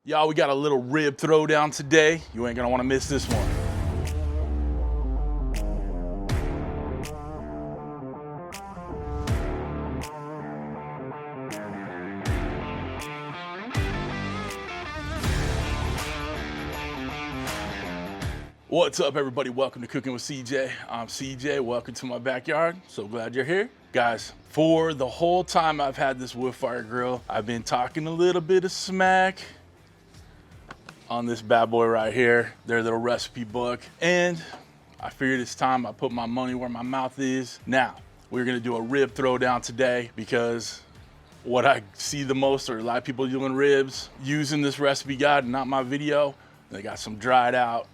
Y'all, we got a little rib throwdown today. You ain't gonna wanna miss this one. What's up, everybody? Welcome to Cooking with CJ. I'm CJ. Welcome to my backyard. So glad you're here. Guys, for the whole time I've had this Woodfire Grill, I've been talking a little bit of smack on this bad boy right here, their little recipe book. And I figured it's time I put my money where my mouth is. Now, we're gonna do a rib throwdown today because what I see the most are a lot of people doing ribs using this recipe guide, not my video. They got some dried out,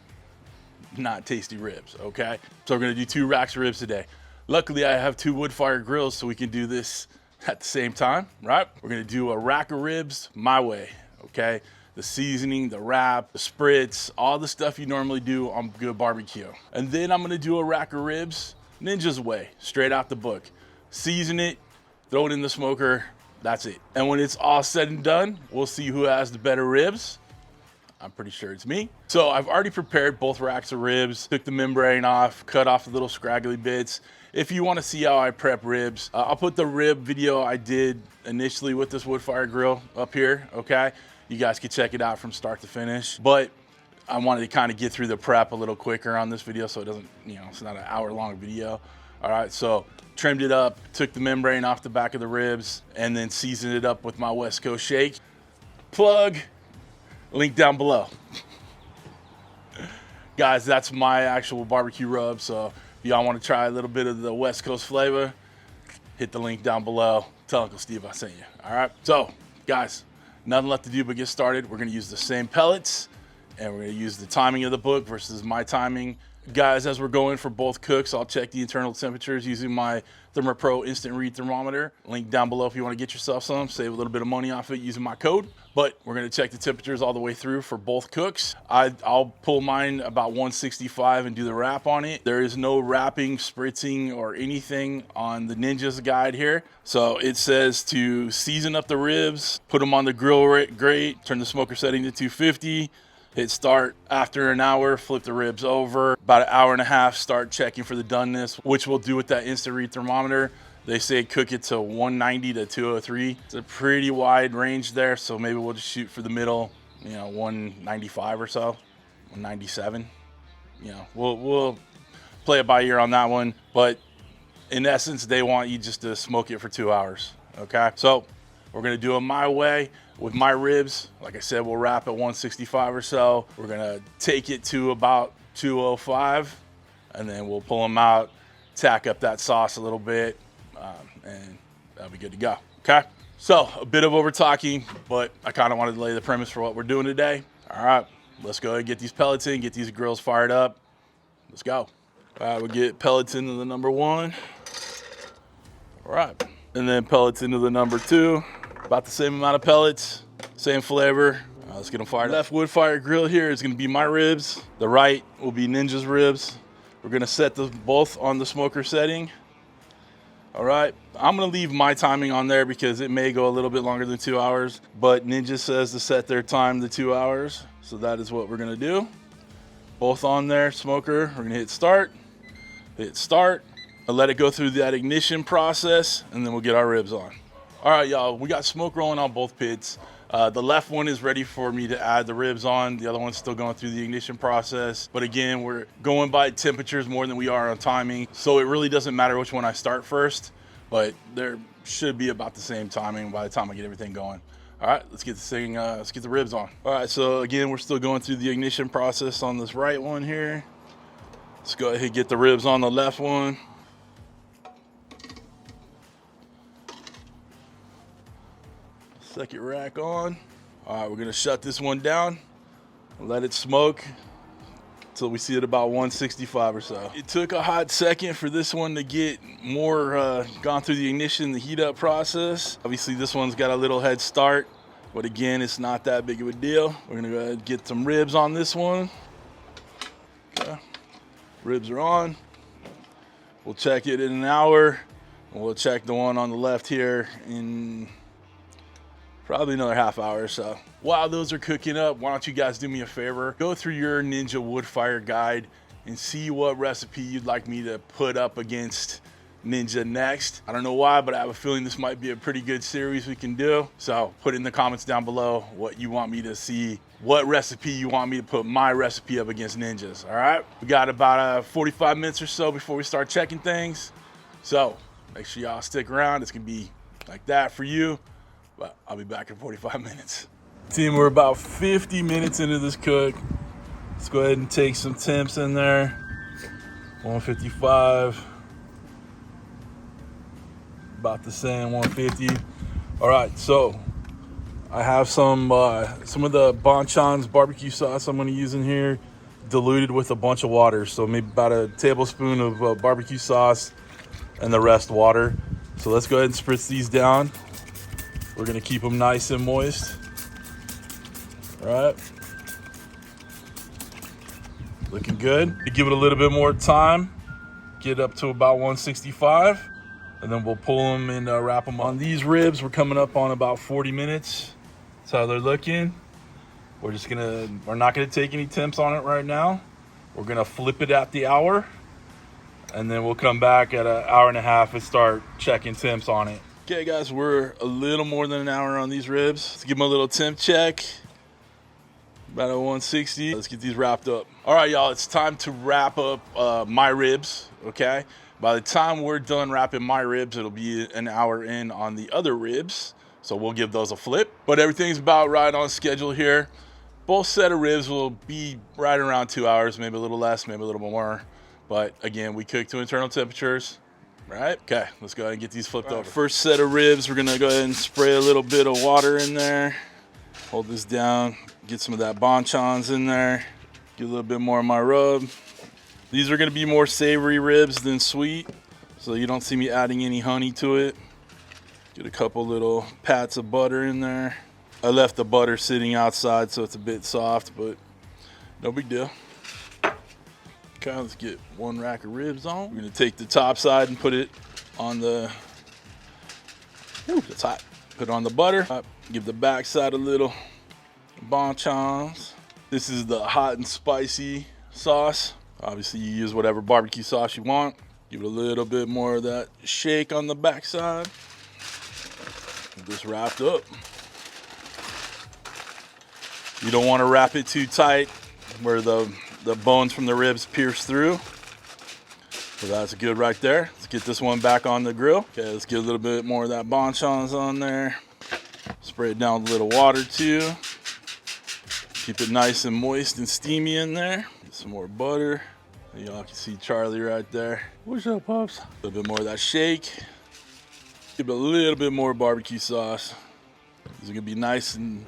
not tasty ribs, okay? So we're gonna do 2 racks of ribs today. Luckily, I have 2 Woodfire grills, so we can do this at the same time, right? We're gonna do a rack of ribs my way, okay? The seasoning, the wrap, the spritz, all the stuff you normally do on good barbecue. And then I'm gonna do a rack of ribs Ninja's way, straight out the book. Season it, throw it in the smoker, that's it. And when it's all said and done, we'll see who has the better ribs. I'm pretty sure it's me. So I've already prepared both racks of ribs, took the membrane off, cut off the little scraggly bits. If you want to see how I prep ribs, I'll put the rib video I did initially with this Woodfire grill up here, okay? You guys can check it out from start to finish. But I wanted to kind of get through the prep a little quicker on this video so it doesn't, it's not an hour-long video. All right, so trimmed it up, took the membrane off the back of the ribs, and then seasoned it up with my West Coast shake. Plug. Link down below. Guys, that's my actual barbecue rub, so if y'all want to try a little bit of the West Coast flavor, hit the link down below. Tell Uncle Steve I sent you. All right, so guys, nothing left to do but get started. We're gonna use the same pellets, and we're gonna use the timing of the book versus my timing. Guys, as we're going for both cooks, I'll check the internal temperatures using my ThermoPro Instant Read Thermometer. Link down below if you want to get yourself some. Save a little bit of money off it using my code. But we're going to check the temperatures all the way through for both cooks. I'll pull mine about 165 and do the wrap on it. There is no wrapping, spritzing, or anything on the Ninja's guide here. So it says to season up the ribs, put them on the grill grate, turn the smoker setting to 250. Hit start after an hour, flip the ribs over. About an hour and a half, start checking for the doneness, which we'll do with that instant read thermometer. They say cook it to 190 to 203. It's a pretty wide range there, so maybe we'll just shoot for the middle, 195 or so, 197. We'll play it by ear on that one, but in essence, they want you just to smoke it for 2 hours, okay? So we're gonna do it my way. With my ribs, like I said, we'll wrap at 165 or so. We're gonna take it to about 205, and then we'll pull them out, tack up that sauce a little bit, and that'll be good to go, okay? So, a bit of over talking, but I kind of wanted to lay the premise for what we're doing today. All right, let's go ahead and get these pellets in, get these grills fired up. Let's go. All right, we'll get pellets into the number 1. All right, and then pellets into the number 2. About the same amount of pellets, same flavor. Let's get them fired up. Left Woodfire grill here is gonna be my ribs. The right will be Ninja's ribs. We're gonna set them both on the smoker setting. All right, I'm gonna leave my timing on there because it may go a little bit longer than 2 hours, but Ninja says to set their time to 2 hours. So that is what we're gonna do. Both on there, smoker. We're gonna hit start. I'll let it go through that ignition process, and then we'll get our ribs on. All right, y'all, we got smoke rolling on both pits. The left one is ready for me to add the ribs on. The other one's still going through the ignition process. But again, we're going by temperatures more than we are on timing. So it really doesn't matter which one I start first, but there should be about the same timing by the time I get everything going. All right, let's get this thing, let's get the ribs on. All right, so again, we're still going through the ignition process on this right one here. Let's go ahead and get the ribs on the left one. Second rack on. All right, we're gonna shut this one down and let it smoke until we see it about 165 or so. It took a hot second for this one to get more gone through the ignition, the heat up process. Obviously this one's got a little head start, but again, it's not that big of a deal. We're gonna go ahead and get some ribs on this one. Okay. Ribs are on. We'll check it in an hour, and we'll check the one on the left here in Probably another half hour or so. While those are cooking up, why don't you guys do me a favor? Go through your Ninja Woodfire guide and see what recipe you'd like me to put up against Ninja next. I don't know why, but I have a feeling this might be a pretty good series we can do. So put in the comments down below what you want me to see, what recipe you want me to put my recipe up against Ninja's, all right? We got about 45 minutes or so before we start checking things. So make sure y'all stick around. It's gonna be like that for you. But I'll be back in 45 minutes. Team, we're about 50 minutes into this cook. Let's go ahead and take some temps in there. 155. About the same, 150. All right, so I have some of the Bonchon's barbecue sauce I'm gonna use in here, diluted with a bunch of water. So maybe about a tablespoon of barbecue sauce and the rest water. So let's go ahead and spritz these down. We're gonna keep them nice and moist. All right. Looking good. Give it a little bit more time. Get up to about 165. And then we'll pull them and wrap them on. These ribs, we're coming up on about 40 minutes. That's how they're looking. We're not gonna take any temps on it right now. We're gonna flip it at the hour. And then we'll come back at an hour and a half and start checking temps on it. Okay guys, we're a little more than an hour on these ribs. Let's give them a little temp check. About a 160. Let's get these wrapped up. All right, y'all, it's time to wrap up my ribs, okay? By the time we're done wrapping my ribs, it'll be an hour in on the other ribs. So we'll give those a flip. But everything's about right on schedule here. Both set of ribs will be right around 2 hours, maybe a little less, maybe a little more. But again, we cook to internal temperatures. Right? Okay, let's go ahead and get these flipped over. First set of ribs, we're gonna go ahead and spray a little bit of water in there. Hold this down, get some of that Bonchon's in there. Get a little bit more of my rub. These are gonna be more savory ribs than sweet, so you don't see me adding any honey to it. Get a couple little pats of butter in there. I left the butter sitting outside, so it's a bit soft, but no big deal. Okay, let's get one rack of ribs on. We're gonna take the top side and put it on the, it's hot. Put it on the butter. Give the back side a little Bonchon's. This is the hot and spicy sauce. Obviously you use whatever barbecue sauce you want. Give it a little bit more of that shake on the back side. Get this wrapped up. You don't wanna wrap it too tight where the bones from the ribs pierce through. So that's good right there. Let's get this one back on the grill. Okay, let's get a little bit more of that Bonchon's on there. Spray it down with a little water too. Keep it nice and moist and steamy in there. Get some more butter. Y'all can see Charlie right there. What's up, Pops? A little bit more of that shake. Give it a little bit more barbecue sauce. These are gonna be nice and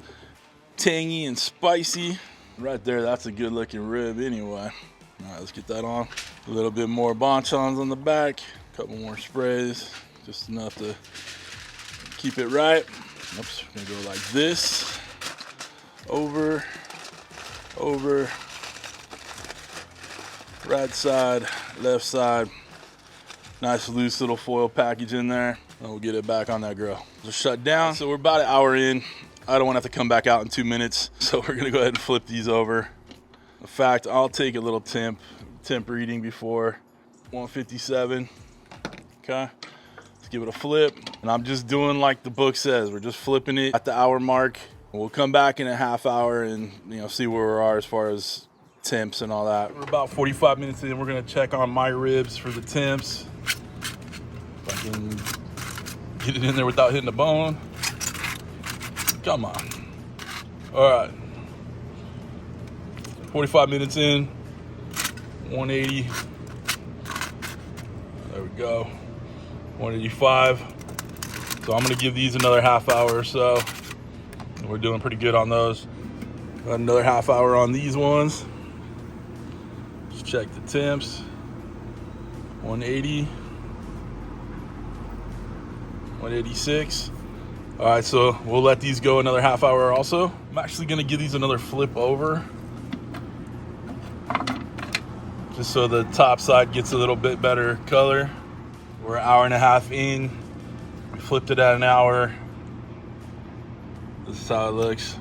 tangy and spicy. Right there, that's a good looking rib anyway. All right, let's get that on. A little bit more Bonchon's on the back. A couple more sprays, just enough to keep it right. Oops, we're gonna go like this. Over, over. Right side, left side. Nice loose little foil package in there. And we'll get it back on that grill. Just shut down. So we're about an hour in. I don't want to have to come back out in 2 minutes. So we're gonna go ahead and flip these over. In fact, I'll take a little temp reading before 157. Okay, let's give it a flip. And I'm just doing like the book says. We're just flipping it at the hour mark. We'll come back in a half hour and see where we are as far as temps and all that. We're about 45 minutes in. We're gonna check on my ribs for the temps. If I can get it in there without hitting the bone. Come on. All right. 45 minutes in. 180. There we go. 185. So I'm gonna give these another half hour or so. We're doing pretty good on those. Got another half hour on these ones. Let's check the temps. 180. 186. All right, so we'll let these go another half hour also. I'm actually gonna give these another flip over, just so the top side gets a little bit better color. We're an hour and a half in. We flipped it at an hour. This is how it looks.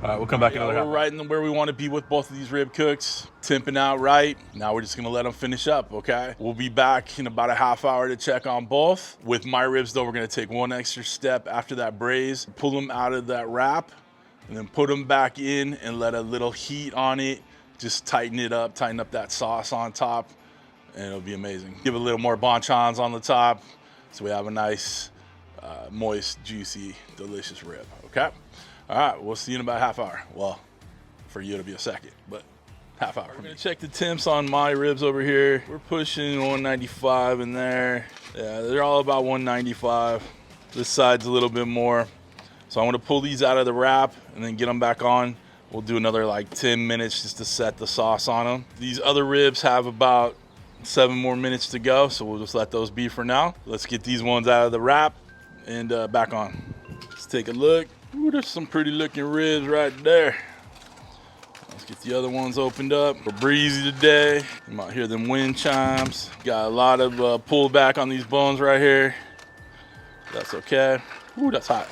All right, we'll come back another half. We're right in where we want to be with both of these rib cooks. Temping out right. Now we're just going to let them finish up, okay? We'll be back in about a half hour to check on both. With my ribs, though, we're going to take one extra step after that braise, pull them out of that wrap, and then put them back in and let a little heat on it. Just tighten it up, tighten up that sauce on top, and it'll be amazing. Give it a little more bonchons on the top so we have a nice, moist, juicy, delicious rib, okay? All right, we'll see you in about a half hour. Well, for you it'll be a second, but half hour. We're gonna check the temps on my ribs over here. We're pushing 195 in there. Yeah, they're all about 195. This side's a little bit more. So I want to pull these out of the wrap and then get them back on. We'll do another like 10 minutes just to set the sauce on them. These other ribs have about 7 more minutes to go, so we'll just let those be for now. Let's get these ones out of the wrap and back on. Let's take a look. Ooh, there's some pretty looking ribs right there. Let's get the other ones opened up. We're breezy today. You might hear them wind chimes. Got a lot of pullback on these bones right here. That's okay. Ooh, that's hot.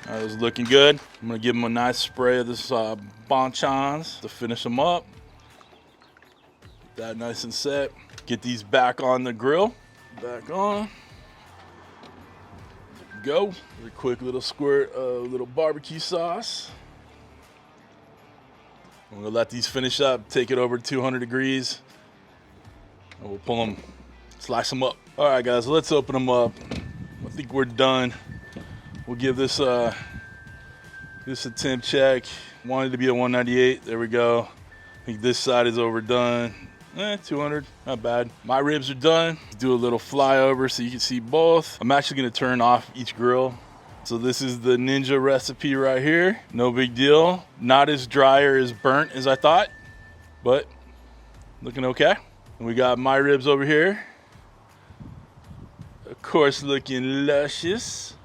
All right, it's looking good. I'm gonna give them a nice spray of this bonchons to finish them up. Get that nice and set. Get these back on the grill. Back on. Go. A quick little squirt of little barbecue sauce. I'm gonna let these finish up, take it over 200 degrees, and we'll pull them, slice them up. All right, guys, let's open them up. I think we're done. We'll give this a temp check. Wanted to be at 198. There we go. I think this side is overdone. 200, not bad. My ribs are done. Do a little flyover so you can see both. I'm actually gonna turn off each grill. So this is the Ninja recipe right here. No big deal. Not as dry or as burnt as I thought, but looking okay. And we got my ribs over here. Of course, looking luscious.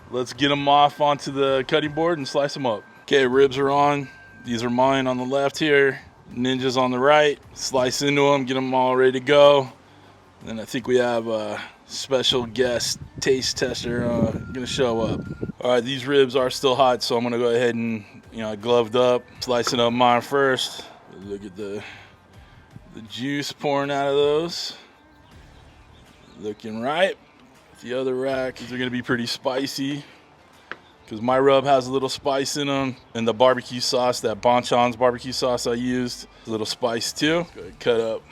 Let's get them off onto the cutting board and slice them up. Okay, ribs are on. These are mine on the left here. Ninja's on the right. Slice into them, get them all ready to go. And I think we have a special guest taste tester gonna show up. All right, these ribs are still hot, so I'm gonna go ahead and, gloved up, slicing up mine first. Look at the juice pouring out of those. Looking right. The other rack, these are gonna be pretty spicy because my rub has a little spice in them, and the barbecue sauce, that bonchons barbecue sauce I used, a little spice too. Go ahead, cut up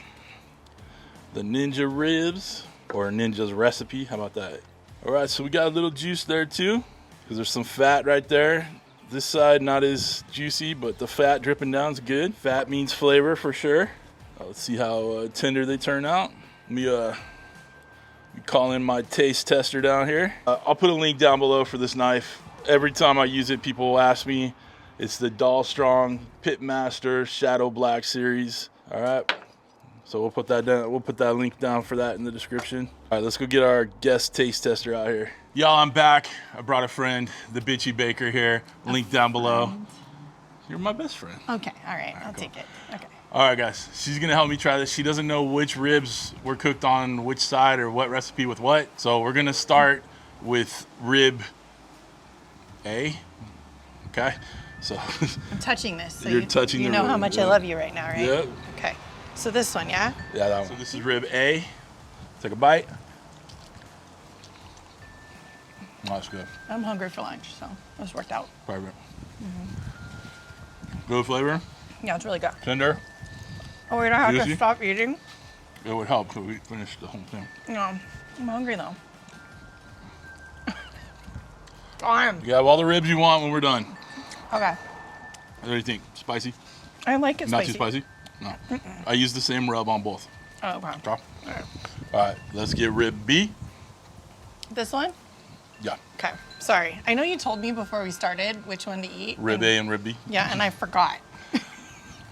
the Ninja ribs, or Ninja's recipe. How about that? All right, so we got a little juice there too, because there's some fat right there. This side not as juicy, but the fat dripping down is good. Fat means flavor for sure. Let's see how tender they turn out. Let me call in my taste tester down here. I'll put a link down below for this knife. Every time I use it, people will ask me. It's the Dalstrong Pitmaster Shadow Black series. All right, so we'll put that down. We'll put that link down for that in the description. All right, let's go get our guest taste tester out here. Y'all, I'm back. I brought a friend, the Bitchy Baker here. Link down below. You're my best friend. Okay, all right, I'll take it. Okay. All right, guys, she's gonna help me try this. She doesn't know which ribs were cooked on which side or what recipe with what. So we're gonna start with rib A. Okay, so I'm touching this. So you're touching. You know how much I love you right now, right? Yep. Okay. So this one, yeah? Yeah, that one. So this is rib A. Take a bite. Oh, that's good. I'm hungry for lunch, so this worked out. Perfect. Good flavor. Yeah, it's really good. Tender. Oh, we don't have Juicy. to stop eating? It would help if we finish the whole thing. No, I'm hungry though. Darn. You have all the ribs you want when we're done. Okay. What do you think? Spicy? I like it Not spicy. too spicy? No. I use the same rub on both. Oh, okay. Okay. All right, let's get rib B. This one? Yeah. Okay. Sorry. I know you told me before we started which one to eat. Rib A and rib B. Yeah, and I forgot.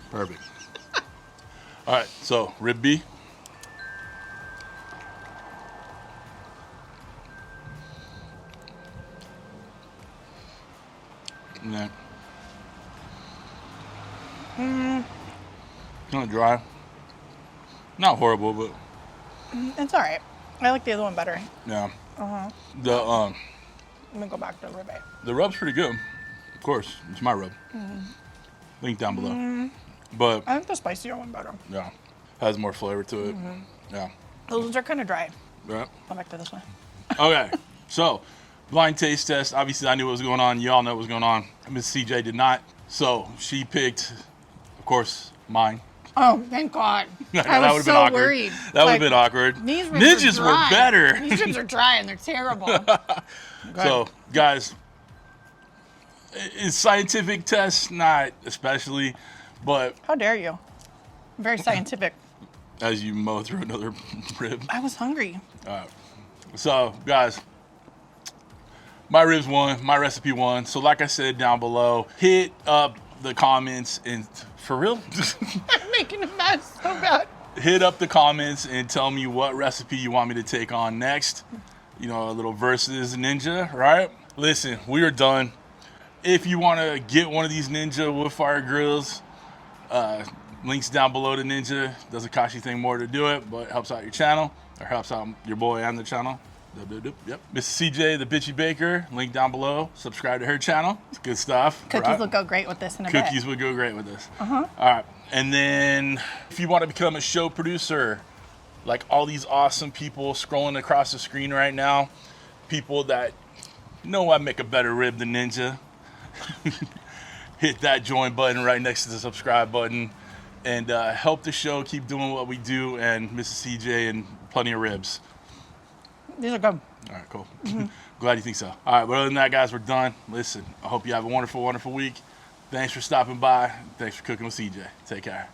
Perfect. All right, so rib B. And then kind of dry. Not horrible, but It's all right. I like the other one better. yeah. The Let me go back to the ribeye. the rub's pretty good. Of course, it's my rub. Link down below. But I think the spicier one better. yeah, has more flavor to it. Yeah. Those are kind of dry. Yeah. Go back to this one. Okay, so blind taste test. Obviously, I knew what was going on. You all know what was going on. Miss CJ did not. So she picked, of course, mine. Oh, thank God. I That was would've been so awkward. worried. That would have been awkward. These ribs Ninjas are were dry. better. These ribs are dry and they're terrible. So, guys, in scientific tests, not especially, but How dare you? Very scientific. as you mow through another rib. I was hungry. So, guys, my ribs won, my recipe won. So, like I said down below, hit up the comments and for real, I'm making a mess so bad. hit up the comments and tell me what recipe you want me to take on next. You know, a little versus Ninja, right? Listen, we are done. If you want to get one of these Ninja Woodfire Grills, links down below to Ninja. Doesn't cost you anything more to do it, but it helps out your channel, or helps out your boy and the channel. Yep. Mrs. CJ, the Bitchy Baker, link down below. Subscribe to her channel. It's good stuff. Cookies right? will go great with this in a bit. Cookies would go great with this. All right. And then if you want to become a show producer, like all these awesome people scrolling across the screen right now, people that know I make a better rib than Ninja, hit that join button right next to the subscribe button and help the show keep doing what we do and Mrs. CJ and plenty of ribs. These are good. All right, cool. Glad you think so. All right, but other than that, guys, we're done. Listen, I hope you have a wonderful, wonderful week. Thanks for stopping by. Thanks for cooking with CJ. Take care.